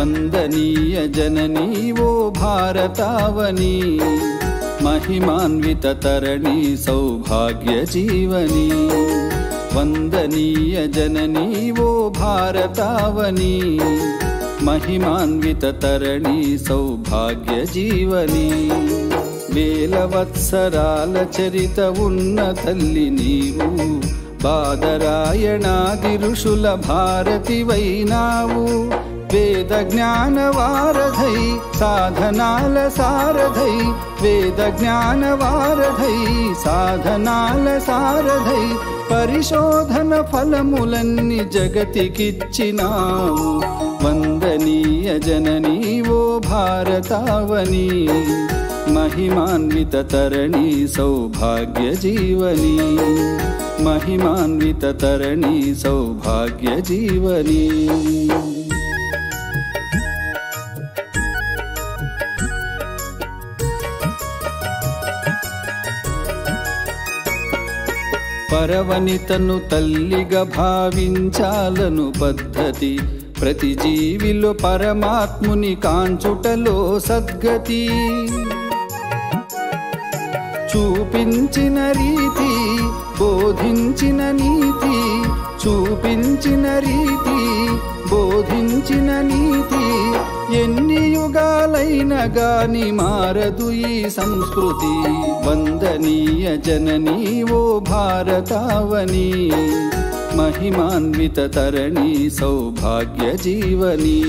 ವಂದನೀಯ ಜನನೀ ವೋ ಭಾರತಾವನಿ, महिमान्वित तरणि सौभाग्य जीवनी। वंदनीय जननी वो भारतावनी, महिमान्वित तरणि सौभाग्य जीवनी। वेलवत्सराल चरित उन्नतल्लि नीवु, बादरायणादि ऋषुल भारति वै नावु। वेद ज्ञान वारधै साधनाल सारधै, वेद ज्ञान वारधै साधनाल सारधै। परिशोधन फलमुलन्नि जगतिकिच्चिनावु, वंदनीय जननी वो भारतावनी, महिमान्वित तरणि सौभाग्य जीवनी। महिमान्वित तरणि सौभाग्य जीवनी। పరవనితను తల్లిగా భావించాలను పద్ధతి, ప్రతి జీవిలో పరమాత్ముని కాంచుటలో సద్గతి। చూపించిన రీతి బోధించిన నీతి, చూపించిన రీతి బోధించిన నీతి। ఎన్ని యుగాలైన గాని మారదు ఈ సంస్కృతి, వందనీయ జననీ ఓ భారతావని, महिमान्वित तरणि सौभाग्य जीवनी।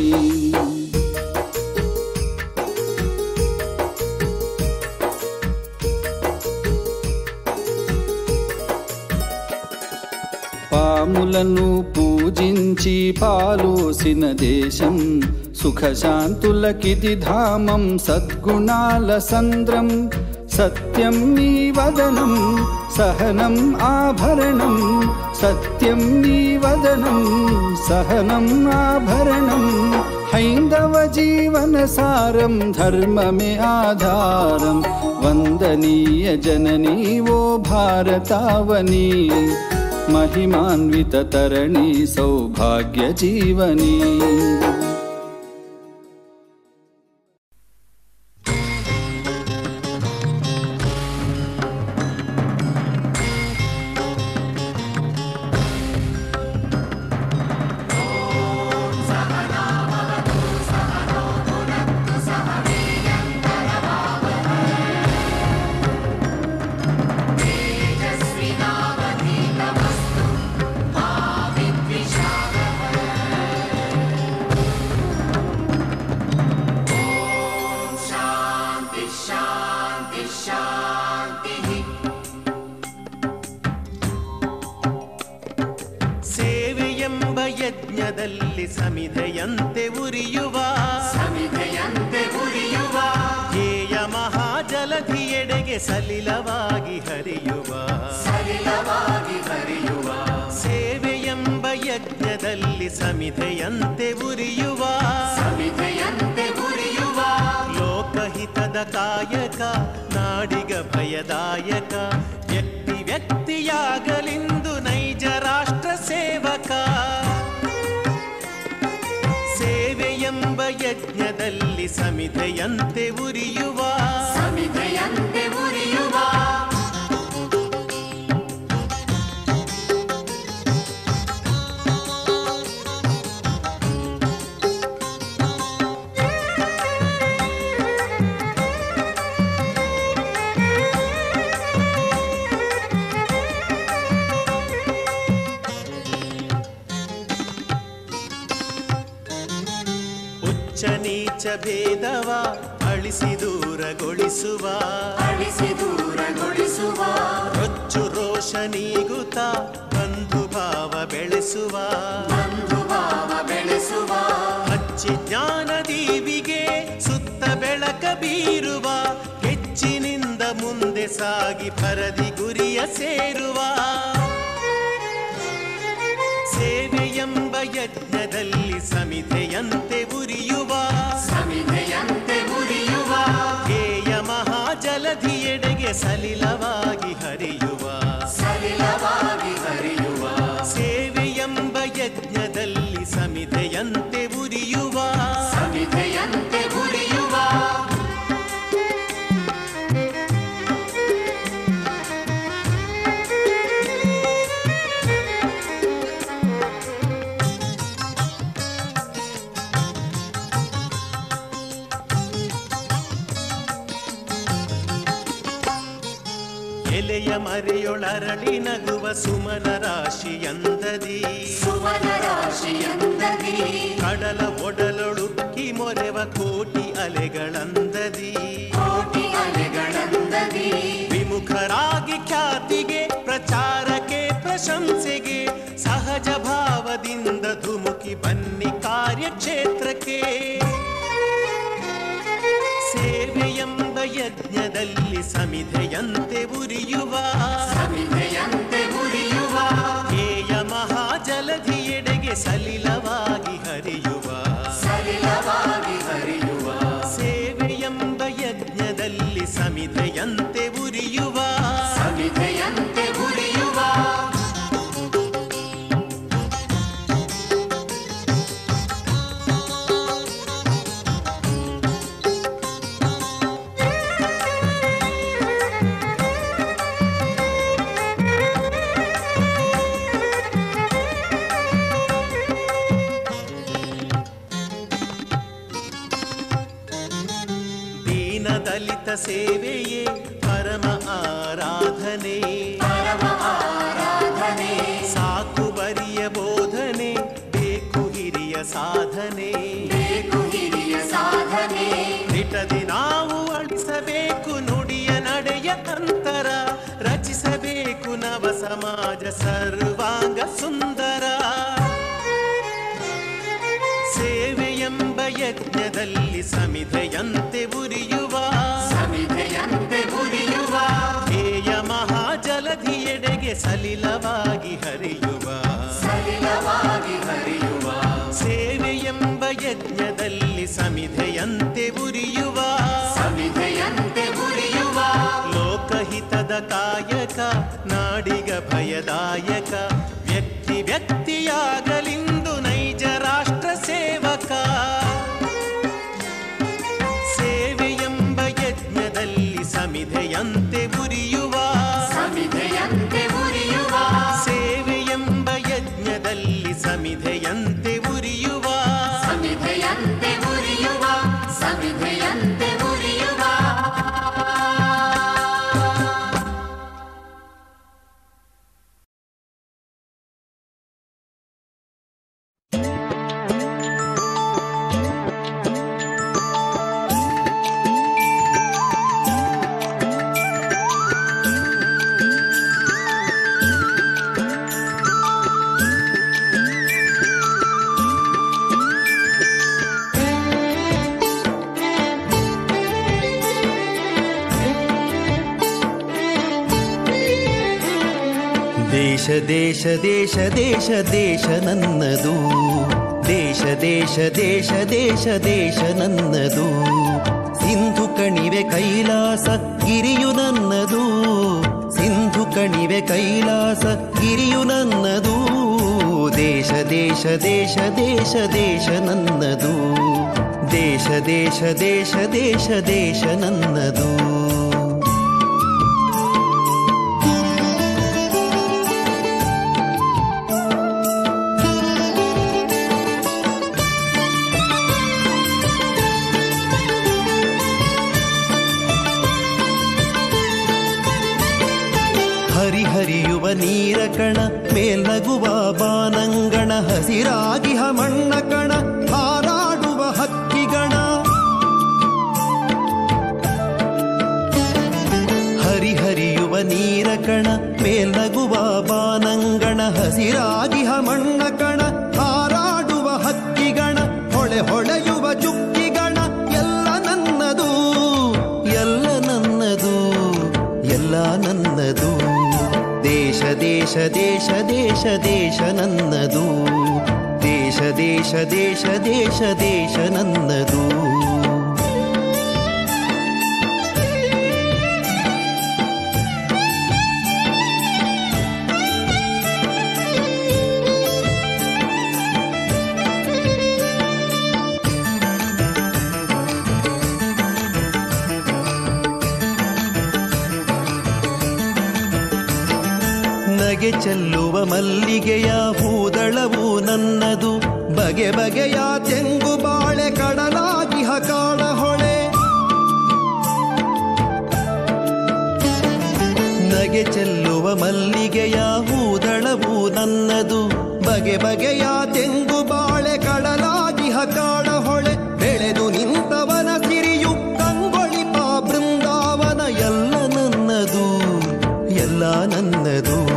పాములను పూజించి పాలోసిన దేశం, సుఖశాంతులకిది ధామం సద్గుణాల సంద్రం। సత్యం నీ వదనం సహనం ఆభరణం, సత్యం నీ వదనం సహనం ఆభరణం। హైందవ జీవన సారం ధర్మమే ఆధారం, వందనీయ జననీ वो भारतावनी, महिमान्वित तरणि सौभाग्य जीवनी। ಸಮಿಧೆಯಂತೆ ಉರಿಯುವ ಧ್ಯೇಯ ಮಹಾಜಲಧಿಯೆಡೆಗೆ ಸಲಿಲವಾಗಿ ಹರಿಯುವ ಸೇವೆಯೆಂಬ ಯಜ್ಞದಲ್ಲಿ ಸಮಿಧೆಯಂತೆ ಉರಿಯುವ ಲೋಕಹಿತದ ಕಾಯಕ ನಾಡಿಗ ಭಯದಾಯಕ, ವ್ಯಕ್ತಿ ವ್ಯಕ್ತಿಯಾಗಲಿಂದು ನೈಜ ರಾಷ್ಟ್ರ ಸೇವಕ। ಸೇವೆಯೆಂಬ ಯಜ್ಞದಲ್ಲಿ ಸಮಿಧೆಯಂತೆ ಉರಿಯುವ ಉಚ್ಚ ನೀಚ ಭೇದವ ಅಳಿಸಿ ದೂರಗೊಳಿಸುವ ರೊಚ್ಚು ರೋಷ ನೀಗುತ್ತ ಬಂಧು ಭಾವ ಬೆಳೆಸುವ ಹಚ್ಚಿ ಜ್ಞಾನ ದೀವಿಗೆ ಸುತ್ತ ಬೆಳಕ ಬೀರುವ, ಹೆಚ್ಚಿನಿಂದ ಮುಂದೆ ಸಾಗಿ ಪರದಿ ಗುರಿಯ ಸೇರುವ। ಸೇವೆಯೆಂಬ ಯಜ್ಞದಲ್ಲಿ ಸಮಿಧೆಯಂತೆ ಉರಿಯುವ ಧ್ಯೇಯ ಮಹಾಜಲಧಿಯೆಡೆಗೆ ಸಲಿಲವಾಗಿ ಹರಿಯುವ ಸೇವೆಯೆಂಬ ಯಜ್ಞದಲ್ಲಿ ಸಮಿಧೆಯಂತೆ ಉರಿಯುವ ಎಲೆಯ ಮರೆಯೊಳರಳಿ ನಗುವ ಸುಮನ ರಾಶಿಯಂದದಿ ಕಡಲ ಒಡಲೊಳುಕ್ಕಿ ಮೊರೆವ ಕೋಟಿ ಅಲೆಗಳಂದದಿ ವಿಮುಖರಾಗಿ ಖ್ಯಾತಿಗೆ ಪ್ರಚಾರಕ್ಕೆ ಪ್ರಶಂಸೆಗೆ ಸಹಜ ಭಾವದಿಂದ ಧುಮುಕಿ ಬನ್ನಿ ಕಾರ್ಯಕ್ಷೇತ್ರಕ್ಕೆ ಸೇವೆಯೆಂಬ ಯಜ್ಞದಲ್ಲಿ ಸಮಿಧೆಯಂತೆ ಉರಿಯುವ ಹೇಯ ಮಹಾಜಲಧಿಯೆಡೆಗೆ ಸಲಿಲವಾಗಿ ಹರಿಯುವ ಸೇವೆಯೆಂಬ ಯಜ್ಞದಲ್ಲಿ ಸಮಿಧೆಯಂತೆ ಉರಿಯುವ ದಲಿತ ಸೇವೆಯೇ ಪರಮ ಆರಾಧನೆ ಸಾಕು ಬರಿಯ ಬೋಧನೆ ಬೇಕು ಹಿರಿಯ ಸಾಧನೆ ನಿಟದಿ ನಾವು ಅಳಿಸಬೇಕು ನುಡಿಯ ನಡೆಯ ಅಂತರ ರಚಿಸಬೇಕು ನವ ಸಮಾಜ ಸರ್ವಾಂಗ ಸುಂದರ ಸೇವೆಯೆಂಬ ಯಜ್ಞದಲ್ಲಿ ಸಮಿಧೆಯಂತೆ ಉರಿಯುವ ಹೇಯ ಮಹಾಜಲಧಿಯೆಡೆಗೆ ಸಲಿಲವಾಗಿ ಹರಿಯುವ ಸೇವೆಯೆಂಬ ಯಜ್ಞದಲ್ಲಿ ಸಮಿಧೆಯಂತೆ ಉರಿಯುವ ಲೋಕಹಿತದ ಕಾಯಕ ನಾಡಿಗ ಭಯದಾಯಕ ವ್ಯಕ್ತಿ ವ್ಯಕ್ತಿಯಾಗಲಿಂದು ನೈಜ ರಾಷ್ಟ್ರ ಸೇವಕ ಸೇವೆಯೆಂಬ ಯಜ್ಞದಲ್ಲಿ ಸಮಿಧೆಯಂತೆ ಉರಿಯುವ ಸೇವೆಯೆಂಬ ಯಜ್ಞದಲ್ಲಿ ಸಮಿಧೆಯಂತೆ ಉರಿಯುವ ದೇಶ ದೇಶ ದೇಶ ದೇಶ ನನ್ನದು ದೇಶ ದೇಶ ದೇಶ ದೇಶ ದೇಶ ನನ್ನದು ಸಿಂಧು ಕಣಿವೆ ಕೈಲಾಸ ಗಿರಿಯು ನನ್ನದು ಸಿಂಧು ಕಣಿವೆ ಕೈಲಾಸ ಗಿರಿಯು ನನ್ನದು ದೇಶ ದೇಶ ದೇಶ ದೇಶ ದೇಶ ನನ್ನದು ದೇಶ ದೇಶ ದೇಶ ದೇಶ ದೇಶ ನನ್ನದು ಹರಿಹರಿಯುವ ನೀರ ಕಣ ಮೇಲ್ನಗುವ ಬಾನಂಗಣ ಹಸಿರಾಗಿಹ ಮಣ್ಣ ಕಣ ಹಾರಾಡುವ ಹಕ್ಕಿಗಣ ಹರಿಹರಿಯುವ ನೀರ ಕಣ ಮೇಲ್ನಗುವ ಬಾನಂಗಣ ಹಸಿರಾಗಿಹ ಮಣ್ಣ ಕಣ ಹಾರಾಡುವ ಹಕ್ಕಿಗಣ ಹೊಳೆ ಹೊಳೆಯುವ ಚುಕ್ಕಿಗಣ ಎಲ್ಲ ನನ್ನದು ಎಲ್ಲ ನನ್ನದು ಎಲ್ಲ ನನ್ನದು ದೇಶ ದೇಶ ದೇಶ ದೇಶ ದೇಶ ನನ್ನದು ದೇಶ ದೇಶ ದೇಶ ದೇಶ ದೇಶ ನನ್ನದು ನಗೆ ಚೆಲ್ಲುವ ಮಲ್ಲಿಗೆಯ ಹೂದಳವು ನನ್ನದು ಬಗೆ ಬಗೆಯ ತೆಂಗು ಬಾಳೆ ಕಡಲಾಗಿಹ ಕಾಡ ಹೊಳೆ ನಗೆ ಚೆಲ್ಲುವ ಮಲ್ಲಿಗೆಯ ಹೂದಳವು ನನ್ನದು. ಬಗೆ ಬಗೆಯ ತೆಂಗು ಬಾಳೆ ಕಡಲಾಗಿ ಹಕಾಡ ಹೊಳೆ ಬೆಳೆದು ನಿಂತವನ ಸಿರಿಯು ಕಂಗೊಳಿಪ ಬೃಂದಾವನ ಎಲ್ಲ ನನ್ನದು, ಎಲ್ಲ ನನ್ನದು.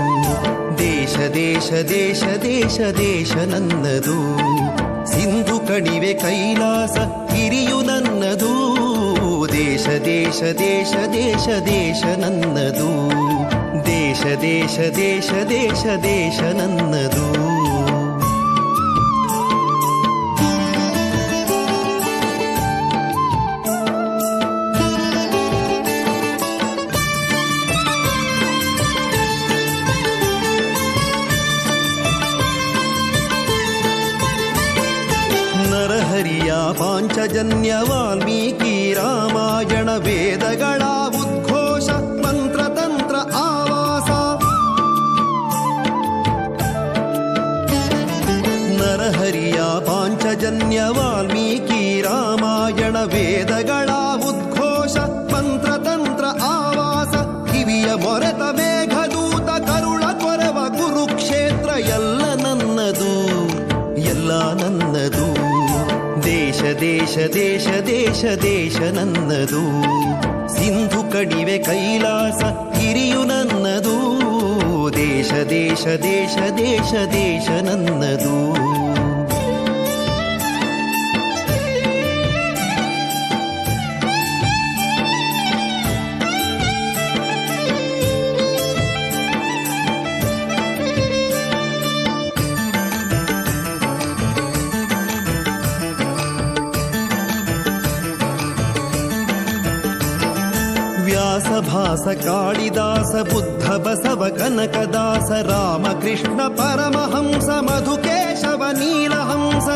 ದೇಶ ದೇಶ ದೇಶ ದೇಶ ದೇಶ ನನ್ನದು. ಸಿಂಧು ಕಣಿವೆ ಕೈಲಾಸ ಗಿರಿಯು ನನ್ನದು. ದೇಶ ದೇಶ ದೇಶ ದೇಶ ದೇಶ ನನ್ನದು. ದೇಶ ದೇಶ ದೇಶ ದೇಶ ದೇಶ ನನ್ನದು. ನರಹರಿಯ ಪಾಂಚಜನ್ಯ ವಾಲ್ಮೀಕಿ ರಾಮಾಯಣ ವೇದಗಳ ಉದ್ಘೋಷ ಮಂತ್ರತಂತ್ರ ಆವಾಸ. ನರಹರಿಯ ಪಾಂಚಜನ್ಯ ವಾಲ್ಮೀಕಿ ರಾಮಾಯಣ ವೇದಗಳ ಉದ್ಘೋಷ ಮಂತ್ರತಂತ್ರ ಆವಾಸ. ಕಿವಿಯ ಮೊರೆತ ಮೇಘದೂತ ಕರುಳ ಕೊರವ ಕುರುಕ್ಷೇತ್ರ ಎಲ್ಲ ನನ್ನದು, ಎಲ್ಲ ನನ್ನದು. ದೇಶ ದೇಶ ದೇಶ ದೇಶ ದೇಶ ನನ್ನದು. ಸಿಂಧು ಕಣಿವೆ ಕೈಲಾಸ ಗಿರಿಯು ನನ್ನದು. ದೇಶ ದೇಶ ದೇಶ ದೇಶ ದೇಶ ನನ್ನದು. ವ್ಯಾಸ ಭಾಸ ಕಾಳಿದಾಸ ಬುದ್ಧ ಬಸವ ಕನಕದಾಸ ರಾಮಕೃಷ್ಣ ಪರಮಹಂಸ ಮಧುಕೇಶವ ನೀಲಹಂಸ.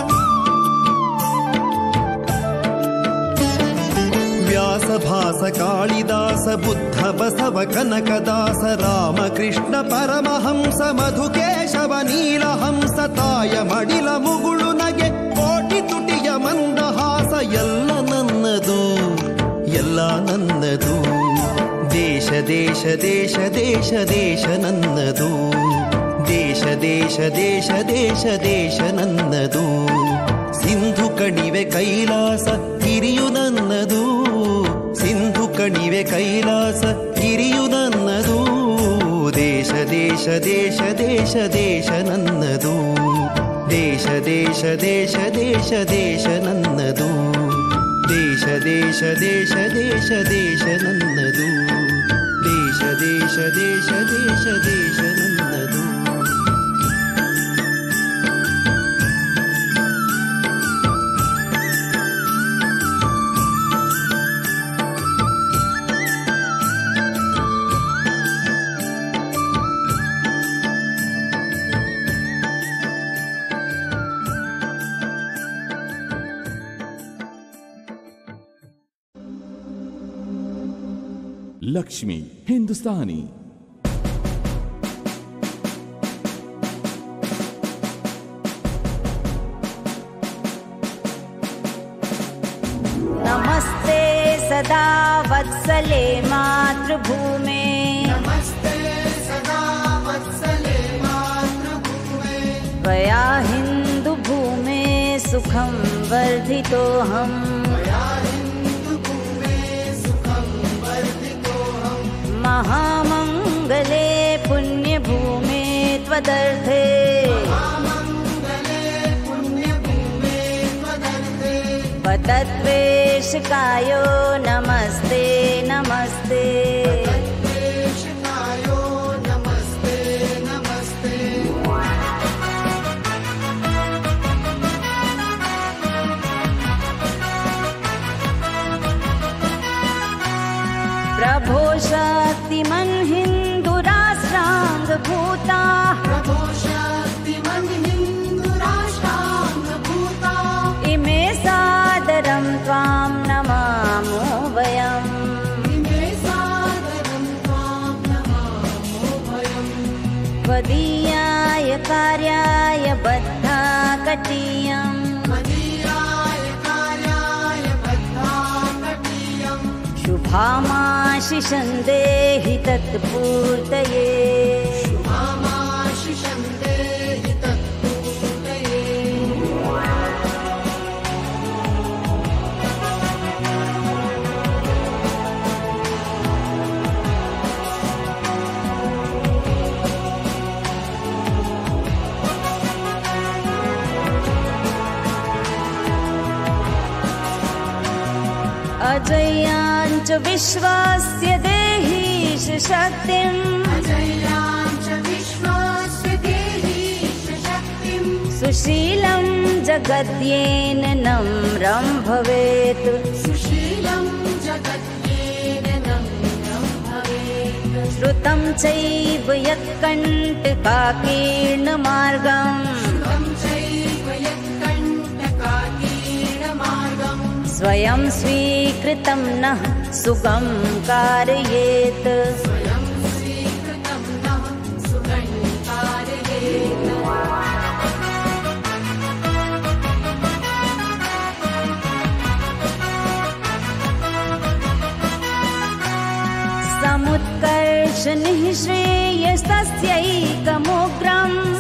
ವ್ಯಾಸ ಭಾಸ ಕಾಳಿದಾಸ ಬುದ್ಧ ಬಸವ ಕನಕದಾಸ ರಾಮಕೃಷ್ಣ ಪರಮಹಂಸ ಮಧುಕೇಶವ ನೀಲಹಂಸ. ತಾಯ ಮಡಿಲ ಮುಗುಳು ನಗೆ ಕೋಟಿ ತುಟಿಯ ಮಂದಹಾಸ ಎಲ್ಲ ನನ್ನದು, ಎಲ್ಲ ನನ್ನದು. ದೇಶ ದೇಶ ದೇಶ ದೇಶ ದೇಶ ನನ್ನದು. ದೇಶ ದೇಶ ದೇಶ ದೇಶ ದೇಶ ನನ್ನದು. ಸಿಂಧು ಕಣಿವೆ ಕೈಲಾಸ ಗಿರಿಯು ನನ್ನದು. ಸಿಂಧು ಕಣಿವೆ ಕೈಲಾಸ ಗಿರಿಯು ನನ್ನದು. ದೇಶ ದೇಶ ದೇಶ ದೇಶ ದೇಶ ನನ್ನದು. ದೇಶ ದೇಶ ದೇಶ ದೇಶ ದೇಶ ನನ್ನದು. ದೇಶ ದೇಶ ದೇಶ ದೇಶ ದೇಶ ನನ್ನದು. ದೇಶ ದೇಶ ದೇಶ ದೇಶ ದೇಶ ನನ್ನದು. लक्ष्मी हिंदुस्तानी नमस्ते सदा वत्सले मातृभूमे. नमस्ते सदा वत्सले मातृभूमे. त्वया हिन्दुभूमे सुखं वर्धितोऽहम्. महामंगले पुण्यभूमे त्वदर्थे. पतत्वेशकायो नमस्ते नमस्ते. प्रभो शक्तिमन् हिन्दुराष्ट्राङ्गभूता. प्रभो शक्तिमन् हिन्दुराष्ट्राङ्गभूता. इमे सादरं त्वां नमामो वयम्. इमे सादरं त्वां नमामो वयम्. त्वदीयाय कार्याय बद्धा कटीयम्. शुभामा शुभामाशिषं देहि तत्पूर्तये अजयाञ्च विश्वस्य देहीश शक्तिम् सुशीलं जगद्येन नम्रं भवेत् श्रुतं चैव यत्कण्टकाकीर्णमार्गम् स्वयं स्वीकृतं नः सुखं कारयेत् समुत्कर्षनिः श्रेयसस्यैकमुग्रम्